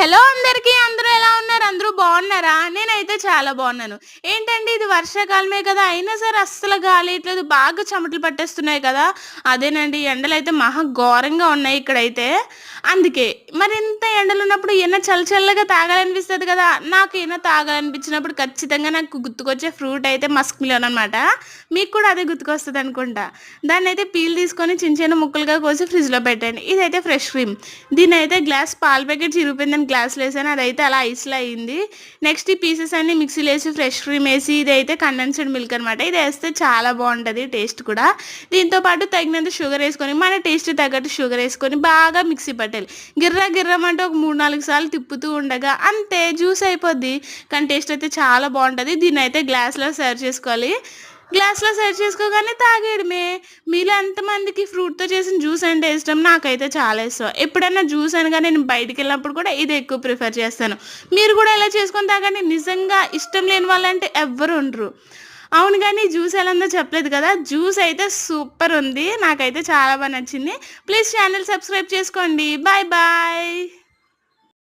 Hello అందరికీ. అందరూ ఎలా ఉన్నారు? అందరూ బాగున్నారా? నేనైతే చాలా బాగున్నాను. ఏంటండి ఇది వర్షాకాలమే కదా! అయినా సరే అస్సలు గాలేయట్లేదు. బాగా చెమటలు పట్టేస్తున్నాయి కదా! అదేనండి ఎండలైతే మహా ఘోరంగా ఉన్నాయి ఇక్కడైతే. అందుకే మరింత ఎండలున్నప్పుడు ఏమైనా చల్లగా తాగాలనిపిస్తది కదా! నాకు ఏమైనా తాగాలనిపించినప్పుడు ఖచ్చితంగా నాకు గుర్తుకొచ్చే ఫ్రూట్ అయితే మస్క్ మిలన్ అనమాట. మీకు కూడా అదే గుర్తుకొస్తదనుకుంటా. దాన్నయితే పీల్ తీసుకొని చిన్న ముక్కలుగా కోసి ఫ్రిడ్జ్‌లో పెట్టండి. ఇదైతే ఫ్రెష్ క్రీమ్. దీన్నయితే గ్లాస్ పాల ప్యాకెట్ చిరిగిపోయిందని గ్లాస్‌లో ఏసాను. అదైతే అలా ఐస్‌లో అయింది. నెక్స్ట్ ఈ పీసెస్ అన్నీ మిక్సీలో ఏసి ఫ్రెష్ క్రీమ్ ఏసి ఇదైతే కండెన్స్డ్ మిల్క్ అనమాట. ఇది ఏస్తే చాలా బావుంటది టేస్ట్ కూడా. దీంతో పాటు తగినంత షుగర్ ఏసుకొని మన టేస్ట్‌కి తగ్గట్టు షుగర్ ఏసుకొని బాగా మిక్సీ పట్టాలి. గిర్రమంటే ఒక 3, 4 సార్లు తిప్పుతూ ఉండగా అంతే జ్యూస్ అయిపోద్ది. కానీ టేస్ట్ అయితే చాలా బావుంటది. దీన్నయితే గ్లాస్‌లో సర్వ్ చేసుకోవాలి. గ్లాస్‌లో సర్వ్ చేసుకోగానే తాగేయడమే. మీలో ఎంతమందికి ఫ్రూట్‌తో చేసిన జ్యూస్ అంటే ఇష్టం? నాకైతే చాలా ఇష్టం. ఎప్పుడన్నా జ్యూస్ అనగా నేను బయటికెళ్ళినప్పుడు కూడా ఇదే ఎక్కువ ప్రిఫర్ చేస్తాను. మీరు కూడా ఇలా చేసుకొని తాగండి. నిజంగా ఇష్టం లేని వాళ్ళంటే ఎవ్వరు ఉండరు. అవును గానీ జ్యూస్ ఎలా ఉందో చెప్పలేదు కదా! జ్యూస్ అయితే సూపర్ ఉంది. నాకైతే చాలా నచ్చింది. ప్లీజ్ ఛానల్ సబ్స్క్రైబ్ చేసుకోండి. బాయ్.